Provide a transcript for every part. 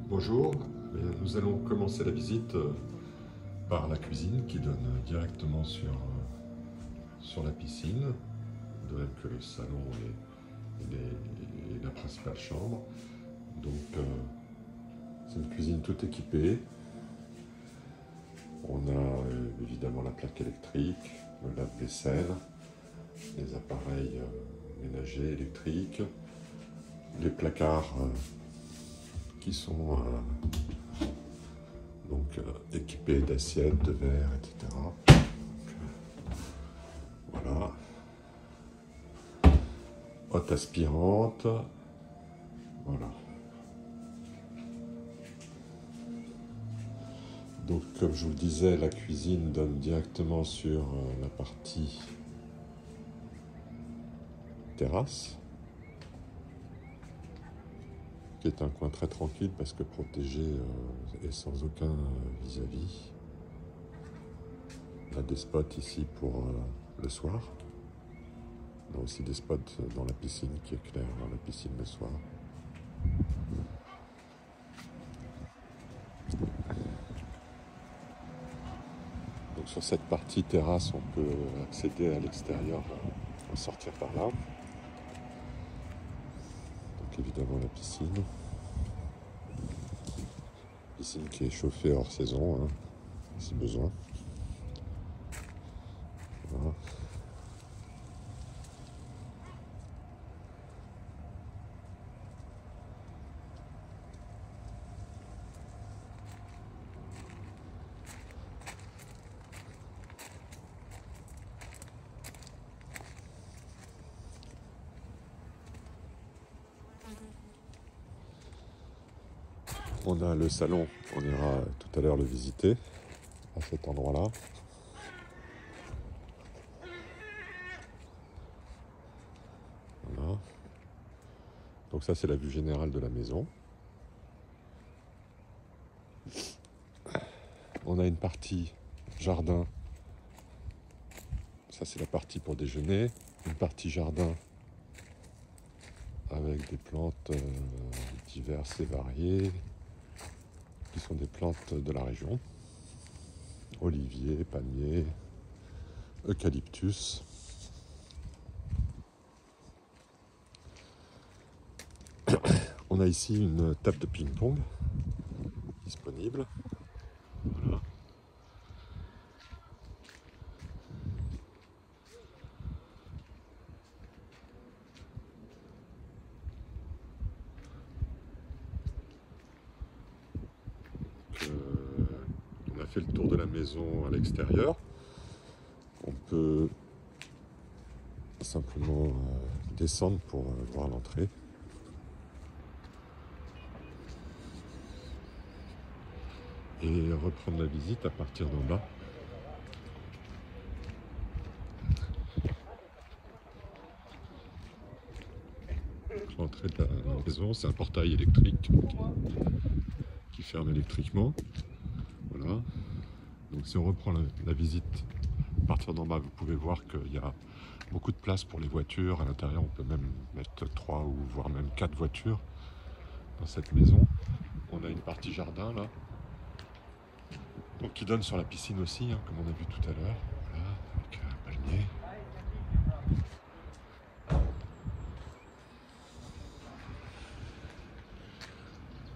Bonjour, nous allons commencer la visite par la cuisine qui donne directement sur la piscine, de même que le salon et la principale chambre. Donc c'est une cuisine toute équipée. On a évidemment la plaque électrique, le lave-vaisselle, les appareils ménagers électriques, les placards qui sont équipés d'assiettes, de verres, etc. Voilà. Hotte aspirante. Voilà. Donc, comme je vous le disais, la cuisine donne directement sur la partie terrasse, qui est un coin très tranquille parce que protégé et sans aucun vis-à-vis. On a des spots ici pour le soir. On a aussi des spots dans la piscine qui éclairent la piscine le soir. Donc sur cette partie terrasse, on peut accéder à l'extérieur, sortir par là. Donc évidemment la piscine. Piscine qui est chauffée hors saison, hein, si besoin. Voilà. On a le salon, on ira tout à l'heure le visiter, à cet endroit-là. Voilà. Donc ça, c'est la vue générale de la maison. On a une partie jardin. Ça, c'est la partie pour déjeuner. Une partie jardin avec des plantes diverses et variées, qui sont des plantes de la région. Olivier, palmier, eucalyptus. On a ici une table de ping-pong disponible. Voilà. On a fait le tour de la maison à l'extérieur. On peut simplement descendre pour voir l'entrée. Et reprendre la visite à partir d'en bas. L'entrée de la maison, c'est un portail électrique qui ferme électriquement. Voilà. Donc si on reprend la visite à partir d'en bas, vous pouvez voir qu'il y a beaucoup de place pour les voitures. À l'intérieur, on peut même mettre 3 ou voire même 4 voitures dans cette maison. On a une partie jardin là, donc qui donne sur la piscine aussi, hein, comme on a vu tout à l'heure. Voilà, avec un palmier.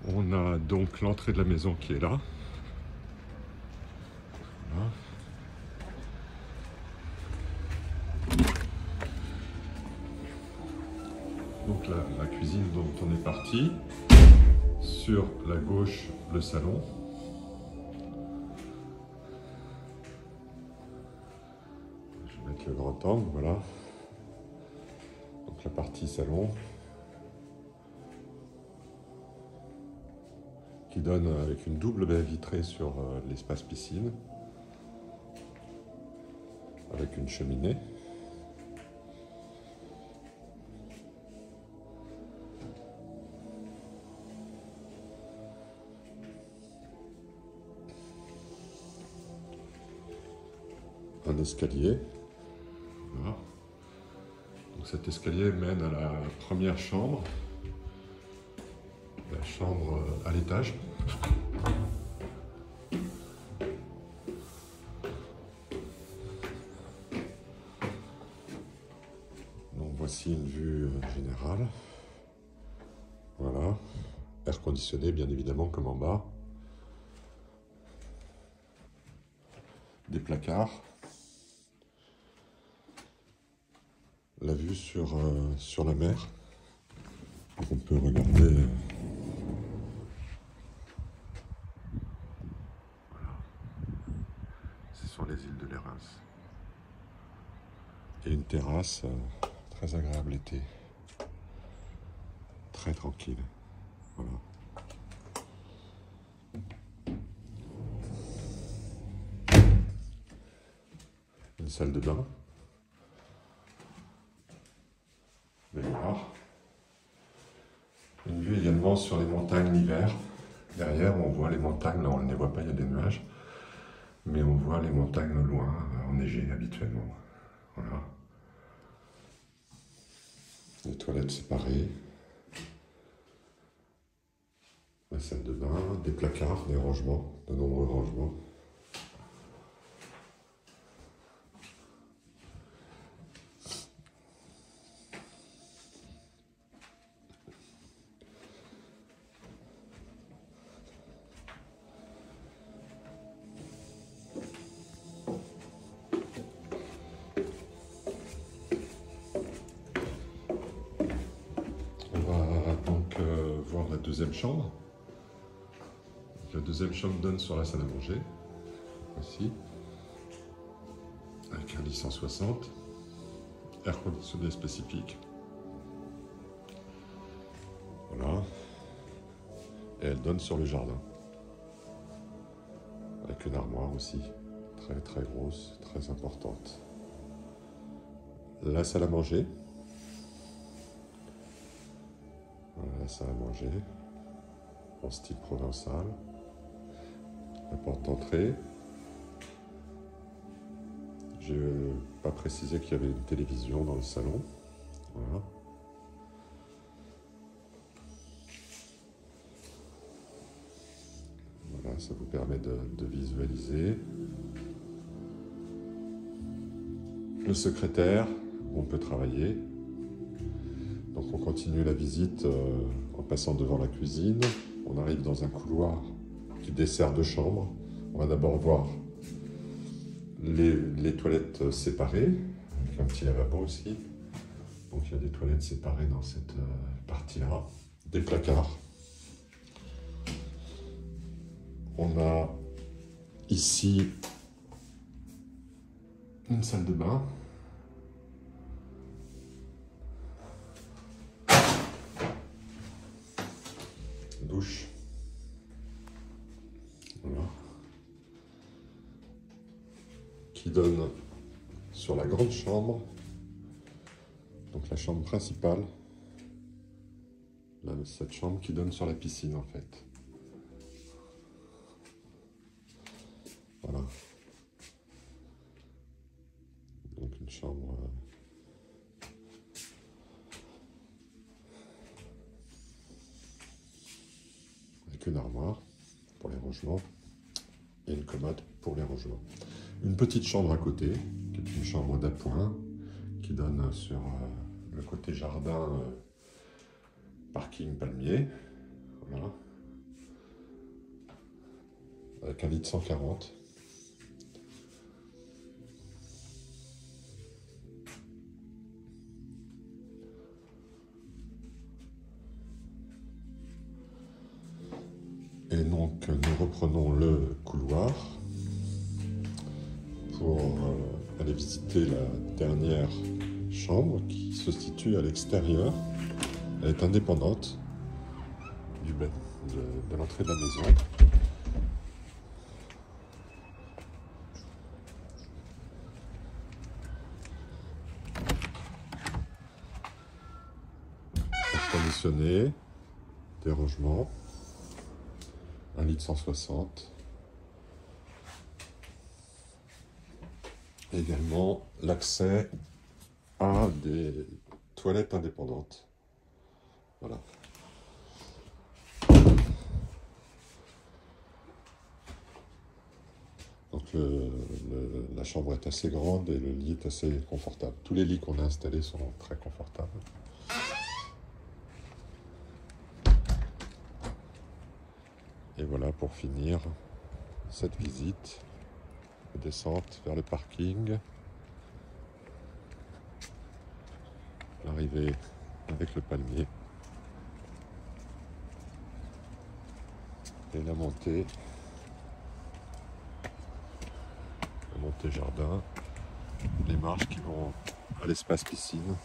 On a donc l'entrée de la maison qui est là. Voilà. Donc la cuisine dont on est parti. Sur la gauche, le salon. Je vais mettre le grand angle, voilà. Donc la partie salon. Qui donne avec une double baie vitrée sur l'espace piscine. Avec une cheminée. Un escalier. Voilà. Donc cet escalier mène à la première chambre. La chambre à l'étage. Donc voici une vue générale. Voilà. Air conditionné bien évidemment comme en bas. Des placards. La vue sur la mer. On peut regarder. Voilà. Ce sont les îles de l'Érins. Et une terrasse très agréable l'été. Très tranquille. Voilà. Une salle de bain. Baignoire. Une vue également sur les montagnes l'hiver. Derrière, on voit les montagnes, là on ne les voit pas, il y a des nuages. Mais on voit les montagnes au loin, enneigées habituellement. Voilà. Les toilettes séparées. La salle de bain, des placards, des rangements, de nombreux rangements. On va donc voir la deuxième chambre. La deuxième chambre donne sur la salle à manger. Voici. Avec un lit 160. Air conditionné spécifique. Voilà. Et elle donne sur le jardin. Avec une armoire aussi. Très très grosse, très importante. La salle à manger. Voilà la salle à manger. En style provençal. La porte d'entrée. Je n'ai pas précisé qu'il y avait une télévision dans le salon. Voilà. Voilà, ça vous permet de visualiser. Le secrétaire, où on peut travailler. Donc on continue la visite en passant devant la cuisine. On arrive dans un couloir qui dessert deux chambres. On va d'abord voir les toilettes séparées, avec un petit lavabo aussi. Donc il y a des toilettes séparées dans cette partie-là. Des placards. On a ici une salle de bain. Douche. Voilà. Qui donne sur la grande chambre. Donc la chambre principale. Là, cette chambre qui donne sur la piscine en fait. Voilà. Donc une chambre avec une armoire pour les rangements et une commode pour les rangements. Une petite chambre à côté, qui est une chambre d'appoint, qui donne sur le côté jardin, parking palmier. Voilà. Avec un lit de 140. Et donc nous reprenons le couloir pour aller visiter la dernière chambre qui se situe à l'extérieur. Elle est indépendante de l'entrée de la maison. Air conditionné, des rangements. Un lit de 160. Également l'accès à des toilettes indépendantes. Voilà. la chambre est assez grande et le lit est assez confortable. Tous les lits qu'on a installés sont très confortables. Et voilà pour finir cette visite. Descente vers le parking. L'arrivée avec le palmier. Et la montée. La montée jardin. Les marches qui vont à l'espace piscine.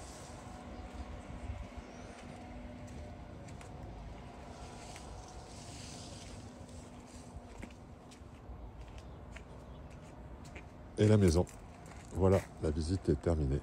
Et la maison. Voilà, la visite est terminée.